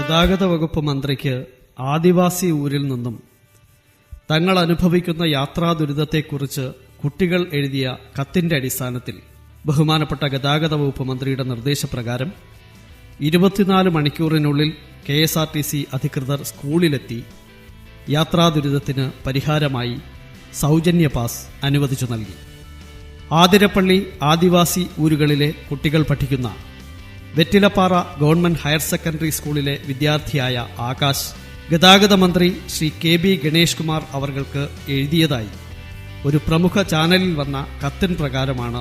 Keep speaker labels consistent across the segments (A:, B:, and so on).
A: ഗതാഗത വകുപ്പ് മന്ത്രിക്ക് ആദിവാസി ഊരിൽ നിന്നും തങ്ങൾ അനുഭവിക്കുന്ന യാത്രാ ദുരിതത്തെക്കുറിച്ച് കുട്ടികൾ എഴുതിയ കത്തിന്റെ അടിസ്ഥാനത്തിൽ ബഹുമാനപ്പെട്ട ഗതാഗത വകുപ്പ് മന്ത്രിയുടെ നിർദ്ദേശപ്രകാരം 24 മണിക്കൂറിനുള്ളിൽ KSRTC അധികൃതർ സ്കൂളിലെത്തി യാത്രാ ദുരിതത്തിന് പരിഹാരമായി സൗജന്യ പാസ് അനുവദിച്ചു നൽകി. ആതിരപ്പള്ളി ആദിവാസി ഊരുകളിലെ കുട്ടികൾ പഠിക്കുന്ന വെറ്റിലപ്പാറ ഗവൺമെന്റ് ഹയർ സെക്കൻഡറി സ്കൂളിലെ വിദ്യാർത്ഥിയായ ആകാശ് ഗതാഗത മന്ത്രി ശ്രീ KB ഗണേഷ് കുമാർ അവർക്ക് എഴുതിയതായി ഒരു പ്രമുഖ ചാനലിൽ വന്ന കത്തിൻ പ്രകാരമാണ്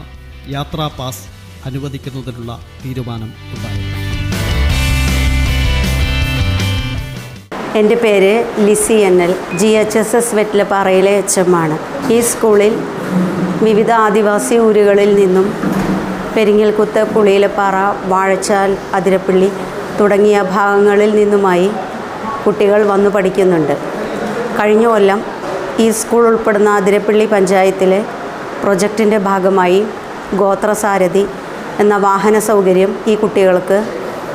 A: യാത്രാ പാസ് അനുവദിക്കുന്നതിനുള്ള തീരുമാനം ഉണ്ടായത്.
B: എൻ്റെ പേര് ലിസി NL, GHSS വെറ്റിലപ്പാറയിലെ HM ആണ്. ഈ സ്കൂളിൽ വിവിധ ആദിവാസി ഊരുകളിൽ നിന്നും പെരിങ്ങൽകുത്ത്, പുളിയിലപ്പാറ, വാഴച്ചാൽ, അതിരപ്പള്ളി തുടങ്ങിയ ഭാഗങ്ങളിൽ നിന്നുമായി കുട്ടികൾ വന്നു പഠിക്കുന്നുണ്ട്. കഴിഞ്ഞ കൊല്ലം ഈ സ്കൂൾ ഉൾപ്പെടുന്ന അതിരപ്പള്ളി പഞ്ചായത്തിലെ പ്രൊജക്റ്റിൻ്റെ ഭാഗമായി ഗോത്രസാരഥി എന്ന വാഹന സൗകര്യം ഈ കുട്ടികൾക്ക്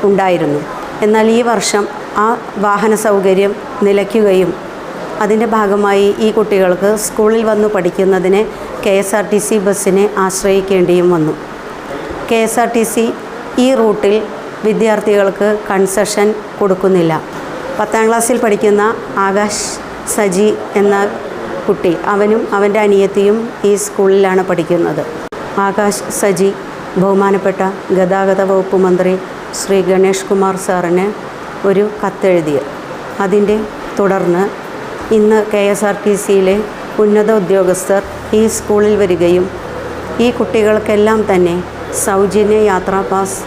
B: ഉണ്ടായിരുന്നു. എന്നാൽ ഈ വർഷം ആ വാഹന സൗകര്യം നിലയ്ക്കുകയും അതിൻ്റെ ഭാഗമായി ഈ കുട്ടികൾക്ക് സ്കൂളിൽ വന്നു പഠിക്കുന്നതിന് KSRTC ബസ്സിനെ ആശ്രയിക്കേണ്ടിയും വന്നു. KSRTC ഈ റൂട്ടിൽ വിദ്യാർത്ഥികൾക്ക് കൺസെഷൻ കൊടുക്കുന്നില്ല. 10ാം ക്ലാസ്സിൽ പഠിക്കുന്ന ആകാശ് സജി എന്ന കുട്ടി, അവനും അവൻ്റെ അനിയത്തിയും ഈ സ്കൂളിലാണ് പഠിക്കുന്നത്. ആകാശ് സജി ബഹുമാനപ്പെട്ട ഗതാഗത വകുപ്പ് മന്ത്രി ശ്രീ ഗണേഷ് കുമാർ സാറിന് ഒരു കത്തെഴുതി. അതിൻ്റെ തുടർന്ന് ഇന്ന് KSRTCയിലെ ഉന്നത ഉദ്യോഗസ്ഥർ ഈ സ്കൂളിൽ വരികയും ഈ കുട്ടികൾക്കെല്ലാം തന്നെ സൗജന്യ യാത്രാ പാസ്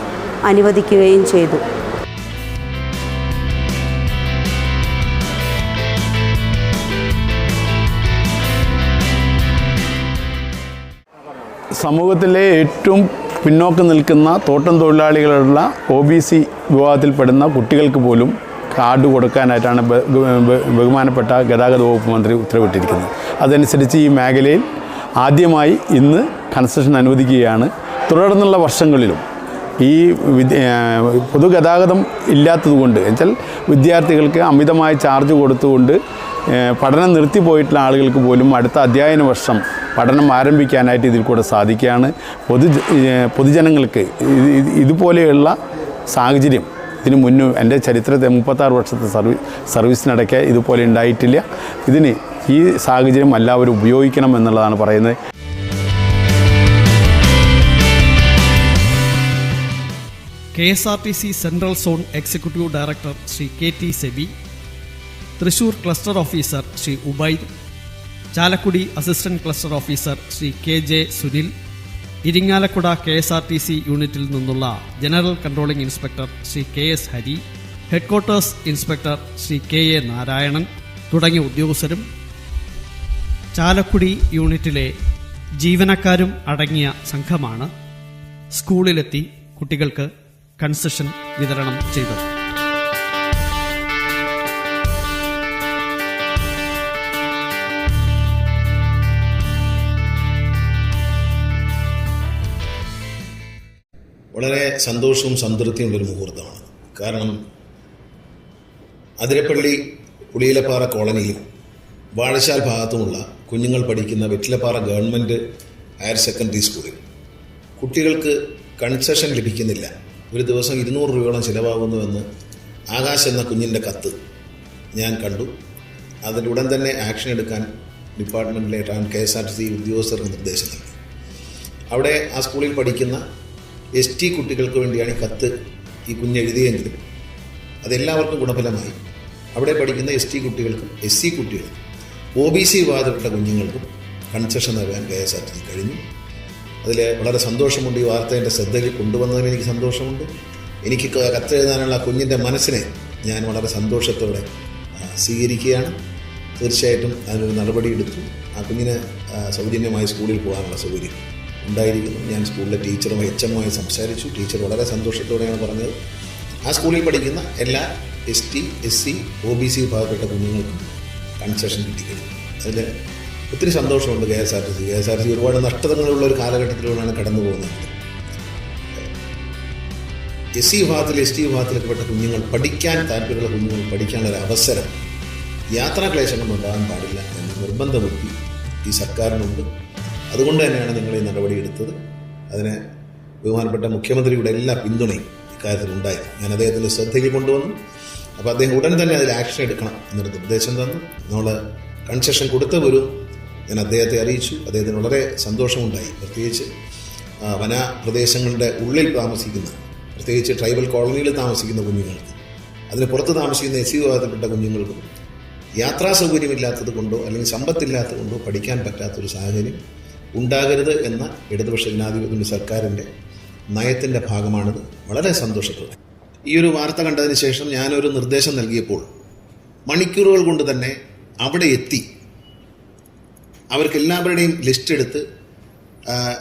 B: അനുവദിക്കുകയും ചെയ്തു.
C: സമൂഹത്തിലെ ഏറ്റവും പിന്നോക്കം നിൽക്കുന്ന തോട്ടം തൊഴിലാളികളുള്ള OBC വിഭാഗത്തിൽപ്പെടുന്ന കുട്ടികൾക്ക് പോലും കാർഡ് കൊടുക്കാനായിട്ടാണ് ബഹുമാനപ്പെട്ട ഗതാഗത വകുപ്പ് മന്ത്രി ഉത്തരവിട്ടിരിക്കുന്നത്. അതനുസരിച്ച് ഈ മേഖലയിൽ ആദ്യമായി ഇന്ന് കൺസെഷൻ അനുവദിക്കുകയാണ്. തുടർന്നുള്ള വർഷങ്ങളിലും ഈ പൊതുഗതാഗതം ഇല്ലാത്തതുകൊണ്ട് എന്നുവെച്ചാൽ വിദ്യാർത്ഥികൾക്ക് അമിതമായ ചാർജ് കൊടുത്തുകൊണ്ട് പഠനം നിർത്തിപ്പോയിട്ടുള്ള ആളുകൾക്ക് പോലും അടുത്ത അധ്യയന വർഷം പഠനം ആരംഭിക്കാനായിട്ട് ഇതിൽ കൂടെ സാധിക്കുകയാണ്. പൊതുജനങ്ങൾക്ക് ഇതുപോലെയുള്ള സാഹചര്യം ഇതിനു മുന്നും എൻ്റെ ചരിത്രത്തെ 36 വർഷത്തെ സർവീസിനിടയ്ക്ക് ഇതുപോലെ ഉണ്ടായിട്ടില്ല. ഇതിന് ഈ സാഹചര്യം എല്ലാവരും ഉപയോഗിക്കണം എന്നുള്ളതാണ് പറയുന്നത്.
A: KSRTC central zone executive director Shri KT Sebi, Thrissur cluster officer Shri Ubaid, Chalakudy assistant cluster officer Shri KJ Sunil, Irinjalakuda KSRTC യൂണിറ്റിൽ നിന്നുള്ള general controlling inspector Shri KS Hari, headquarters inspector Shri KA Narayanan തുടങ്ങിയ ഉദ്യോഗസ്ഥരും ചാലക്കുടി യൂണിറ്റിലെ ജീവനക്കാരും അടങ്ങിയ സംഘമാണ് സ്കൂളിലെത്തി കുട്ടികൾക്ക് കൺസെഷൻ വിതരണം ചെയ്തത്.
D: വളരെ സന്തോഷവും സംതൃപ്തിയുള്ളൊരു മുഹൂർത്തമാണ്. കാരണം അതിരപ്പള്ളി പുളിയിലപ്പാറ കോളനിയിലും വാഴശാൽ ഭാഗത്തുമുള്ള കുഞ്ഞുങ്ങൾ പഠിക്കുന്ന വെറ്റിലപ്പാറ ഗവൺമെൻറ് ഹയർ സെക്കൻഡറി സ്കൂളിൽ കുട്ടികൾക്ക് കൺസെഷൻ ലഭിക്കുന്നില്ല. ഒരു ദിവസം 200 രൂപയോളം ചിലവാകുന്നുവെന്ന് ആകാശ് എന്ന കുഞ്ഞിൻ്റെ കത്ത് ഞാൻ കണ്ടു. അതിലുടൻ തന്നെ ആക്ഷൻ എടുക്കാൻ ഡിപ്പാർട്ട്മെൻറ്റിലെ KSRTC ഉദ്യോഗസ്ഥർക്ക് നിർദ്ദേശം നൽകി. അവിടെ ആ സ്കൂളിൽ പഠിക്കുന്ന ST കുട്ടികൾക്ക് വേണ്ടിയാണ് ഈ കത്ത് ഈ കുഞ്ഞെഴുതിയെങ്കിലും അതെല്ലാവർക്കും ഗുണഫലമായി. അവിടെ പഠിക്കുന്ന ST കുട്ടികൾക്കും SC കുട്ടികൾക്കും OBC വിഭാഗത്തിൽപ്പെട്ട കുഞ്ഞുങ്ങൾക്കും കൺസെഷൻ നൽകാൻ KSRTC കഴിഞ്ഞു. അതിൽ വളരെ സന്തോഷമുണ്ട്. ഈ വാർത്ത എൻ്റെ ശ്രദ്ധയിൽ കൊണ്ടുവന്നതിന് എനിക്ക് സന്തോഷമുണ്ട്. എനിക്ക് കത്തെഴുതാനുള്ള കുഞ്ഞിൻ്റെ മനസ്സിനെ ഞാൻ വളരെ സന്തോഷത്തോടെ സ്വീകരിക്കുകയാണ്. തീർച്ചയായിട്ടും അതിനൊരു നടപടിയെടുത്തു. ആ കുഞ്ഞിന് സൗജന്യമായി സ്കൂളിൽ പോകാനുള്ള സൗകര്യം ഉണ്ടായിരിക്കുന്നു. ഞാൻ സ്കൂളിലെ ടീച്ചറും HM-മായി സംസാരിച്ചു. ടീച്ചർ വളരെ സന്തോഷത്തോടെയാണ് പറഞ്ഞത് ആ സ്കൂളിൽ പഠിക്കുന്ന എല്ലാ ST, SC, OBC വിഭാഗപ്പെട്ട കുഞ്ഞുങ്ങൾക്കും കൺസെഷൻ കിട്ടിക്കഴിഞ്ഞു. അതിൽ ഒത്തിരി സന്തോഷമുണ്ട്. KSRTC ഒരുപാട് നഷ്ടതകളുള്ള ഒരു കാലഘട്ടത്തിലൂടെയാണ് കടന്നു പോകുന്നത്. SC വിഭാഗത്തിൽ ST വിഭാഗത്തിലൊക്കെ പെട്ട കുഞ്ഞുങ്ങൾ പഠിക്കാൻ താല്പര്യമുള്ള കുഞ്ഞുങ്ങൾ പഠിക്കാനുള്ള അവസരം യാത്രാക്ലേശങ്ങൾ ഉണ്ടാകാൻ പാടില്ല എന്ന നിർബന്ധ ബുദ്ധി ഈ സർക്കാരിനുണ്ട്. അതുകൊണ്ട് തന്നെയാണ് നിങ്ങൾ ഈ നടപടിയെടുത്തത്. അതിന് ബഹുമാനപ്പെട്ട മുഖ്യമന്ത്രിയുടെ എല്ലാ പിന്തുണയും ഇക്കാര്യത്തിൽ ഉണ്ടായി. ഞാൻ അദ്ദേഹത്തിൻ്റെ ശ്രദ്ധയിൽ കൊണ്ടുവന്നു. അപ്പോൾ അദ്ദേഹം ഉടൻ തന്നെ അതിൽ ആക്ഷൻ എടുക്കണം എന്നൊരു നിർദ്ദേശം തന്നു. നമ്മൾ കൺസെഷൻ കൊടുത്തവരും ഞാൻ അദ്ദേഹത്തെ അറിയിച്ചു. അദ്ദേഹത്തിന് വളരെ സന്തോഷമുണ്ടായി. പ്രത്യേകിച്ച് വനപ്രദേശങ്ങളുടെ ഉള്ളിൽ താമസിക്കുന്ന, പ്രത്യേകിച്ച് ട്രൈബൽ കോളനികളിൽ താമസിക്കുന്ന കുഞ്ഞുങ്ങൾക്ക്, അതിന് പുറത്ത് താമസിക്കുന്ന SC വിഭാഗത്തിൽപ്പെട്ട കുഞ്ഞുങ്ങൾക്കും യാത്രാ സൗകര്യമില്ലാത്തത് കൊണ്ടോ അല്ലെങ്കിൽ സമ്പത്തില്ലാത്തത് കൊണ്ടോ പഠിക്കാൻ പറ്റാത്തൊരു സാഹചര്യം ഉണ്ടാകരുത് എന്ന ഇടതുപക്ഷ ജനാധിപത്യ സർക്കാരിൻ്റെ നയത്തിൻ്റെ ഭാഗമാണിത്. വളരെ സന്തോഷത്തോടെ ഈ ഒരു വാർത്ത കണ്ടതിന് ശേഷം ഞാനൊരു നിർദ്ദേശം നൽകിയപ്പോൾ മണിക്കൂറുകൾ കൊണ്ട് തന്നെ അവിടെ എത്തി അവർക്ക് എല്ലാവരുടെയും ലിസ്റ്റ് എടുത്ത്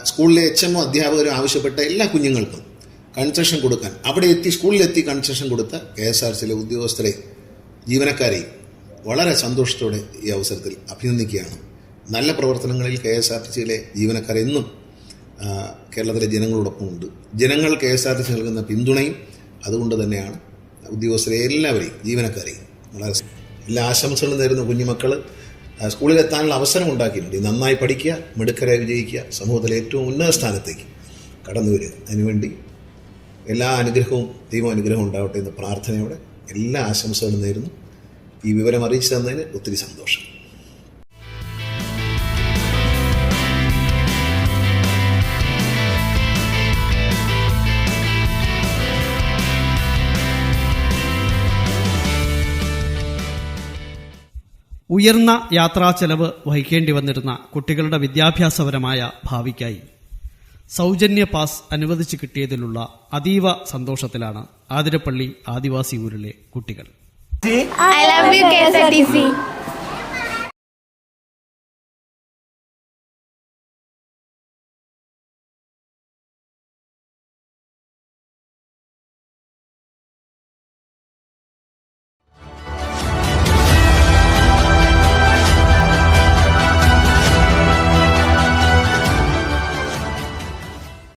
D: സ്കൂളിലെ HMO അധ്യാപകരും ആവശ്യപ്പെട്ട എല്ലാ കുഞ്ഞുങ്ങൾക്കും കൺസെഷൻ കൊടുക്കാൻ അവിടെ എത്തി, സ്കൂളിലെത്തി കൺസെഷൻ കൊടുത്ത KSRTCയിലെ ഉദ്യോഗസ്ഥരെ, ജീവനക്കാരെയും വളരെ സന്തോഷത്തോടെ ഈ അവസരത്തിൽ അഭിനന്ദിക്കുകയാണ്. നല്ല പ്രവർത്തനങ്ങളിൽ KSRTCയിലെ ജീവനക്കാർ എന്നും കേരളത്തിലെ ജനങ്ങളോടൊപ്പം ഉണ്ട്. ജനങ്ങൾ KSRTC നൽകുന്ന പിന്തുണയും അതുകൊണ്ട് തന്നെയാണ്. ഉദ്യോഗസ്ഥരെ എല്ലാവരെയും, ജീവനക്കാരെയും വളരെ എല്ലാ ആശംസകളും നേരുന്ന കുഞ്ഞുമക്കൾ സ്കൂളിലെത്താനുള്ള അവസരം ഉണ്ടാക്കിയിട്ടുണ്ട്. നന്നായി പഠിക്കുക, മിടുക്കരായി വിജയിക്കുക, സമൂഹത്തിലെ ഏറ്റവും ഉന്നത സ്ഥാനത്തേക്ക് കടന്നു വരിക. അതിനുവേണ്ടി എല്ലാ അനുഗ്രഹവും, ദൈവാനുഗ്രഹവും ഉണ്ടാവട്ടെ എന്ന പ്രാർത്ഥനയോടെ എല്ലാ ആശംസകളും നേരുന്നു. ഈ വിവരം അറിയിച്ചു തന്നതിന് ഒത്തിരി സന്തോഷം.
A: ഉയർന്ന യാത്രാ ചെലവ് വഹിക്കേണ്ടി വന്നിരുന്ന കുട്ടികളുടെ വിദ്യാഭ്യാസപരമായ ഭാവിക്കായി സൗജന്യ പാസ് അനുവദിച്ചു കിട്ടിയതിലുള്ള അതീവ സന്തോഷത്തിലാണ് ആതിരപ്പള്ളി ആദിവാസി ഊരിലെ കുട്ടികൾ.
E: I love you, KSRTC.